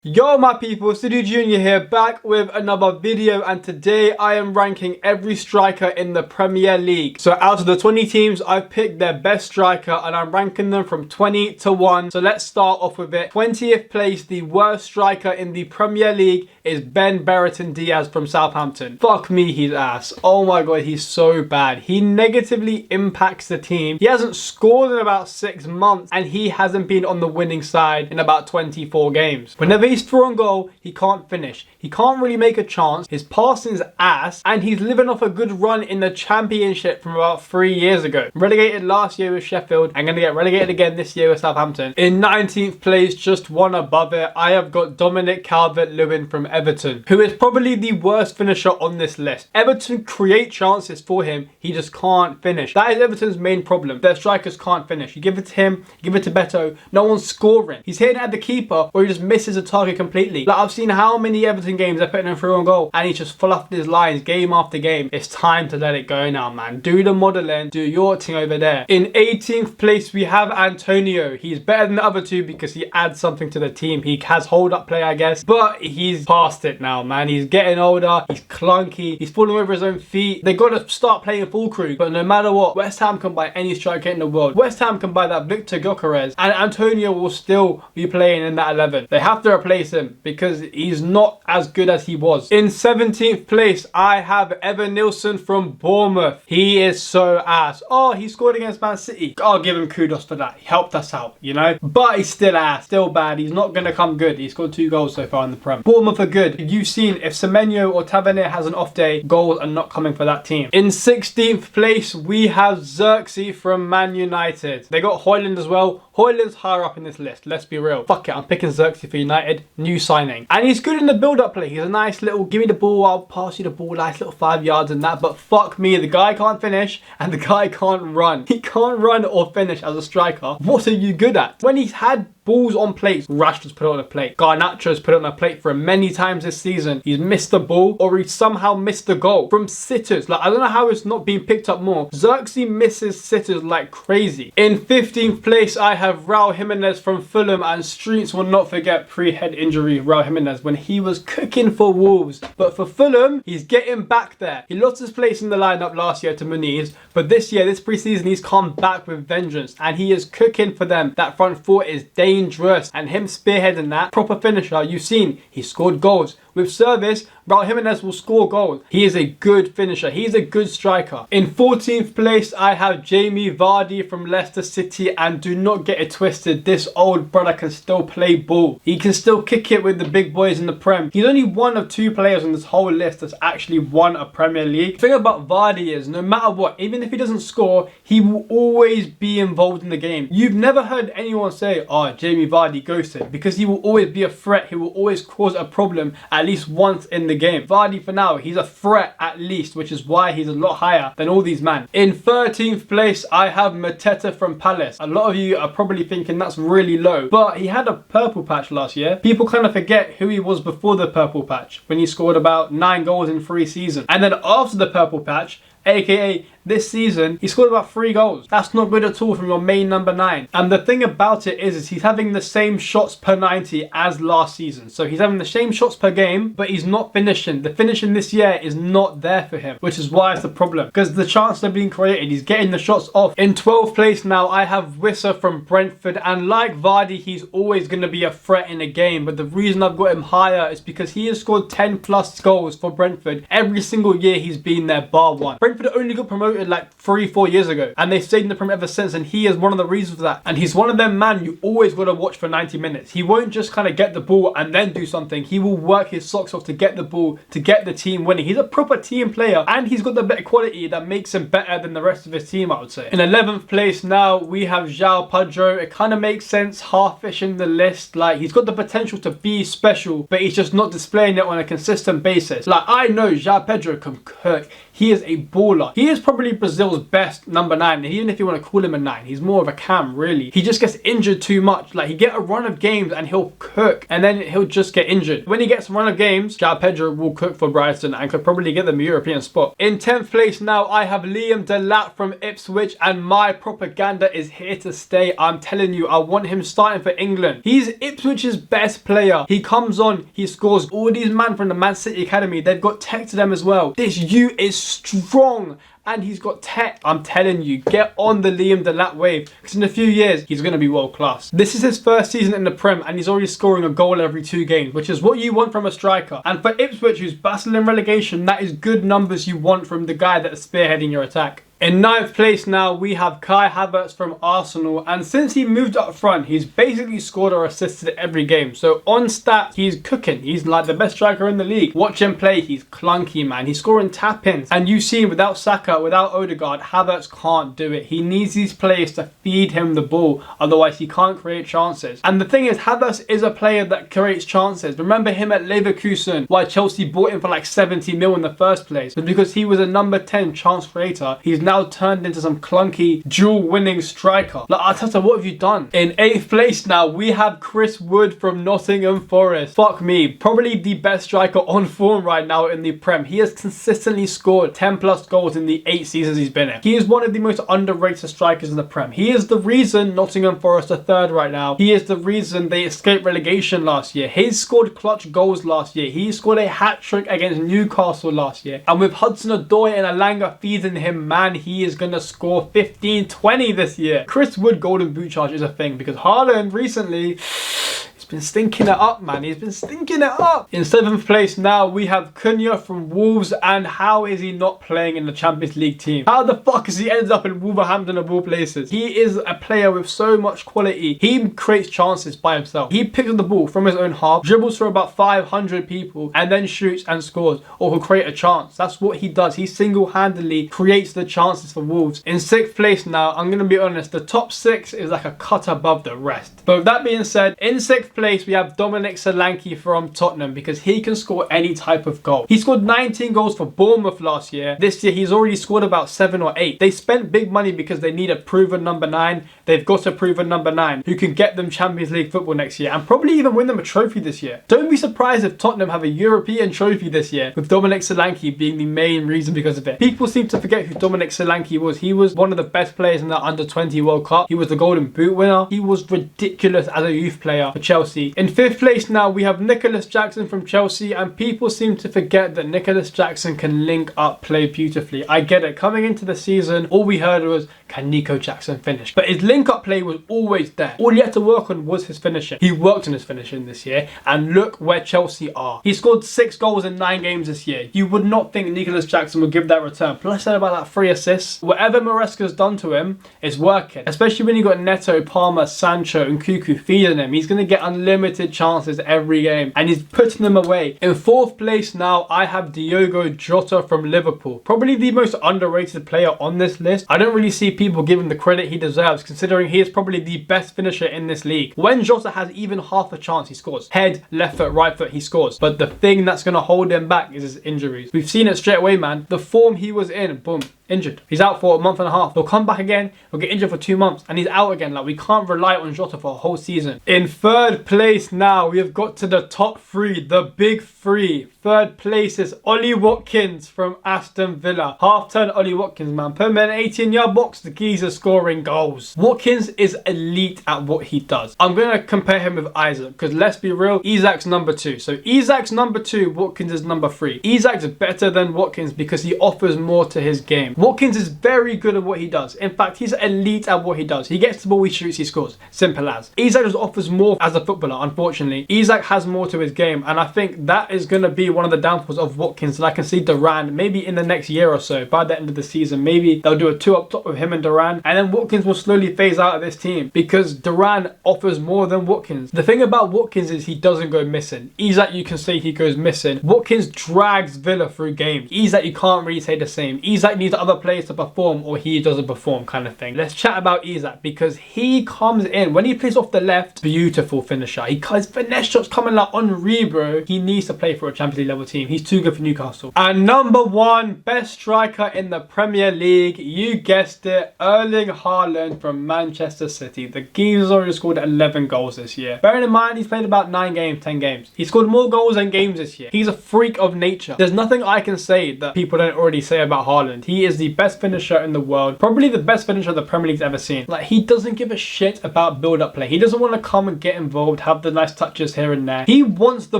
Yo my people, SidhuJr here, back with another video, and today I am ranking every striker in the Premier League. So out of the 20 teams, I've picked their best striker and I'm ranking them from 20 to 1. So let's start off with it. 20th place, the worst striker in the Premier League is Ben Brereton Diaz from Southampton. Fuck me, he's ass. Oh my god, he's so bad. He negatively impacts the team. He hasn't scored in about 6 months and he hasn't been on the winning side in about 24 games. Whenever he's through on goal, he can't finish. He can't really make a chance. His passing's ass, and he's living off a good run in the Championship from about 3 years ago. Relegated last year with Sheffield and gonna get relegated again this year with Southampton. In 19th place, just one above it, I have got Dominic Calvert-Lewin from Everton, who is probably the worst finisher on this list. Everton create chances for him, he just can't finish. That is Everton's main problem. Their strikers can't finish. You give it to him, you give it to Beto, no one's scoring. He's hitting at the keeper or he just misses a target completely. Like, I've seen how many Everton games they're putting him through on goal and he's just full off his lines game after game. It's time to let it go now, man. Do the modelling, do your thing over there. In 18th place, we have Antonio. He's better than the other two because he adds something to the team. He has hold up play, I guess, but he's past it now, man. He's getting older, he's clunky, he's falling over his own feet. They got to start playing full crew, but no matter what, West Ham can buy any striker in the world. West Ham can buy that Victor Gyökeres and Antonio will still be playing in that 11. They have to replace him because he's not as good as he was. In 17th place, I have Evan Nilsson from Bournemouth. He is so ass. Oh, he scored against Man City. I'll give him kudos for that. He helped us out, you know? But he's still ass, still bad. He's not going to come good. He's scored 2 goals so far in the Prem. Bournemouth are good. You've seen if Semenyo or Tavernier has an off day, goals are not coming for that team. In 16th place, we have Xerxes from Man United. They got Haaland as well. Haaland's higher up in this list, let's be real. Fuck it, I'm picking Xerxes for United. New signing. And he's good in the build-up play. He's a nice little, give me the ball, I'll pass you the ball, nice little 5 yards and that. But fuck me, the guy can't finish and the guy can't run. He can't run or finish as a striker. What are you good at? When he's had balls on plates, Rashford's put it on a plate. Garnacho's put it on a plate for him many times this season. He's missed the ball or he's somehow missed the goal from sitters. Like, I don't know how it's not being picked up more. Xerxes misses sitters like crazy. In 15th place, I have Raul Jimenez from Fulham, and Streets will not forget pre-head injury Raul Jimenez when he was cooking for Wolves. But for Fulham, he's getting back there. He lost his place in the lineup last year to Muniz, but this year, this pre-season, he's come back with vengeance and he is cooking for them. That front four is dangerous and him spearheading that, proper finisher. You've seen, he scored goals. With service, Raul Jimenez will score goals. He is a good finisher. He's a good striker. In 14th place, I have Jamie Vardy from Leicester City, and do not get it twisted. This old brother can still play ball. He can still kick it with the big boys in the Prem. He's only one of 2 players on this whole list that's actually won a Premier League. The thing about Vardy is, no matter what, even if he doesn't score, he will always be involved in the game. You've never heard anyone say, oh, Jamie Vardy ghosted, because he will always be a threat. He will always cause a problem at least once in the game. Vardy, for now, he's a threat at least, which is why he's a lot higher than all these men. In 13th place, I have Mateta from Palace. A lot of you are probably thinking that's really low, but he had a purple patch last year. People kind of forget who he was before the purple patch, when he scored about 9 goals in 3 seasons. And then after the purple patch, aka this season, he scored about 3 goals. That's not good at all from your main number 9. And the thing about it is he's having the same shots per 90 as last season. So he's having the same shots per game, but he's not finishing. The finishing this year is not there for him, which is why it's the problem. Because the chances are being created, he's getting the shots off. In 12th place now, I have Wissa from Brentford. And like Vardy, he's always going to be a threat in a game. But the reason I've got him higher is because he has scored 10 plus goals for Brentford every single year he's been there, bar one. Brentford only got promoted like 3-4 years ago and they've stayed in the Premier ever since, and he is one of the reasons for that. And he's one of them man you always got to watch for 90 minutes. He won't just kind of get the ball and then do something. He will work his socks off to get the ball, to get the team winning. He's a proper team player and he's got the better quality that makes him better than the rest of his team, I would say. In 11th place now, we have João Pedro. It kind of makes sense half-fishing the list. Like, he's got the potential to be special, but he's just not displaying it on a consistent basis. Like, I know João Pedro can cook. He is a baller. He is probably probably Brazil's best number 9, even if you want to call him a 9. He's more of a cam, really. He just gets injured too much. Like, he get a run of games and he'll cook, and then he'll just get injured. When he gets a run of games, João Pedro will cook for Brighton and could probably get them a European spot. In 10th place now, I have Liam Delap from Ipswich, and my propaganda is here to stay. I'm telling you, I want him starting for England. He's Ipswich's best player. He comes on, he scores. All these men from the Man City Academy, they've got tech to them as well. This U is strong. And he's got tech. I'm telling you, get on the Liam Delap wave, because in a few years, he's going to be world class. This is his first season in the Prem, and he's already scoring a goal every 2 games, which is what you want from a striker. And for Ipswich, who's battling relegation, that is good numbers you want from the guy that's spearheading your attack. In 9th place now, we have Kai Havertz from Arsenal, and since he moved up front, he's basically scored or assisted every game. So on stats, he's cooking. He's like the best striker in the league. Watch him play, he's clunky, man. He's scoring tap-ins. And you see, without Saka, without Odegaard, Havertz can't do it. He needs these players to feed him the ball, otherwise he can't create chances. And the thing is, Havertz is a player that creates chances. Remember him at Leverkusen, why Chelsea bought him for like 70 mil in the first place? But because he was a number 10 chance creator, he's now turned into some clunky dual winning striker. Like, Arteta, what have you done? In 8th place now, we have Chris Wood from Nottingham Forest. Fuck me, probably the best striker on form right now in the Prem. He has consistently scored 10 plus goals in the 8 seasons he's been in. He is one of the most underrated strikers in the Prem. He is the reason Nottingham Forest are 3rd right now. He is the reason they escaped relegation last year. He scored clutch goals last year. He scored a hat-trick against Newcastle last year. And with Hudson-Odoi and Alanga feeding him, man, he is going to score 15, 20 this year. Chris Wood golden boot charge is a thing, because Haaland recently, he's been stinking it up, man. He's been stinking it up. In 7th place now, we have Cunha from Wolves, and how is he not playing in the Champions League team? How the fuck has he ended up in Wolverhampton of all places? He is a player with so much quality. He creates chances by himself. He picks up the ball from his own half, dribbles for about 500 people, and then shoots and scores, or he'll create a chance. That's what he does. He single-handedly creates the chances for Wolves. In 6th place now, I'm going to be honest, the top 6 is like a cut above the rest. But with that being said, in 6th place, we have Dominic Solanke from Tottenham, because he can score any type of goal. He scored 19 goals for Bournemouth last year. This year, he's already scored about 7 or 8. They spent big money because they need a proven number 9. They've got a proven number 9 who can get them Champions League football next year and probably even win them a trophy this year. Don't be surprised if Tottenham have a European trophy this year, with Dominic Solanke being the main reason because of it. People seem to forget who Dominic Solanke was. He was one of the best players in the Under-20 World Cup. He was the Golden Boot winner. He was ridiculous as a youth player for Chelsea. In 5th place now, we have Nicholas Jackson from Chelsea, and people seem to forget that Nicholas Jackson can link up play beautifully. I get it. Coming into the season, all we heard was, can Nico Jackson finish? But his link-up play was always there. All he had to work on was his finishing. He worked on his finishing this year, and look where Chelsea are. He scored 6 goals in 9 games this year. You would not think Nicholas Jackson would give that return. Plus, I said about that 3 assists. Whatever Maresca's done to him is working. Especially when you got Neto, Palmer, Sancho, and Cuckoo feeding him. He's going to get unlimited chances every game, and he's putting them away. In 4th place now, I have Diogo Jota from Liverpool. Probably the most underrated player on this list. I don't really see people give him the credit he deserves, considering he is probably the best finisher in this league. When Jota has even half a chance, he scores. Head, left foot, right foot, he scores. But the thing that's going to hold him back is his injuries. We've seen it straight away, man. The form he was in, boom, injured. He's out for a month and a half. He'll come back again, he'll get injured for 2 months, and he's out again. Like, we can't rely on Jota for a whole season. In 3rd place now, we have got to the top 3, the big 3. 3rd place is Ollie Watkins from Aston Villa. Half-turn Ollie Watkins, man. Put him in an 18-yard box, the geezer scoring goals. Watkins is elite at what he does. I'm going to compare him with Isaac, because let's be real, Isaac's number 2. So Isaac's number 2, Watkins is number 3. Isaac's better than Watkins because he offers more to his game. Watkins is very good at what he does. In fact, he's elite at what he does. He gets the ball, he shoots, he scores. Simple as. Isak just offers more as a footballer, unfortunately. Isak has more to his game, and I think that is going to be one of the downfalls of Watkins. And I can see Duran maybe in the next year or so, by the end of the season, maybe they'll do a 2 up top with him and Duran, and then Watkins will slowly phase out of this team because Duran offers more than Watkins. The thing about Watkins is he doesn't go missing. Isak, you can say he goes missing. Watkins drags Villa through games. Isak, you can't really say the same. Isak needs other other players to perform or he doesn't perform kind of thing. Let's chat about Isak because he comes in, when he plays off the left, beautiful finisher. His finesse shots coming like unreal, bro. He needs to play for a Champions League level team. He's too good for Newcastle. And number one, best striker in the Premier League, you guessed it, Erling Haaland from Manchester City. The geezer's already scored 11 goals this year. Bearing in mind, he's played about 9 games, 10 games. He scored more goals than games this year. He's a freak of nature. There's nothing I can say that people don't already say about Haaland. He is the best finisher in the world. Probably the best finisher the Premier League's ever seen. Like, he doesn't give a shit about build-up play. He doesn't want to come and get involved, have the nice touches here and there. He wants the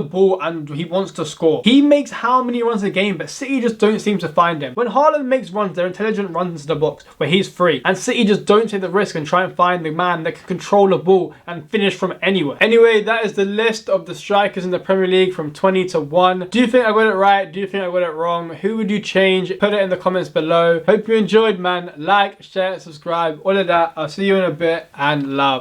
ball and he wants to score. He makes how many runs a game, but City just don't seem to find him. When Haaland makes runs, they're intelligent runs into the box where he's free. And City just don't take the risk and try and find the man that can control the ball and finish from anywhere. Anyway, that is the list of the strikers in the Premier League from 20 to 1. Do you think I got it right? Do you think I got it wrong? Who would you change? Put it in the comments below. Hope you enjoyed, man. Like, share, subscribe, all of that. I'll see you in a bit and love.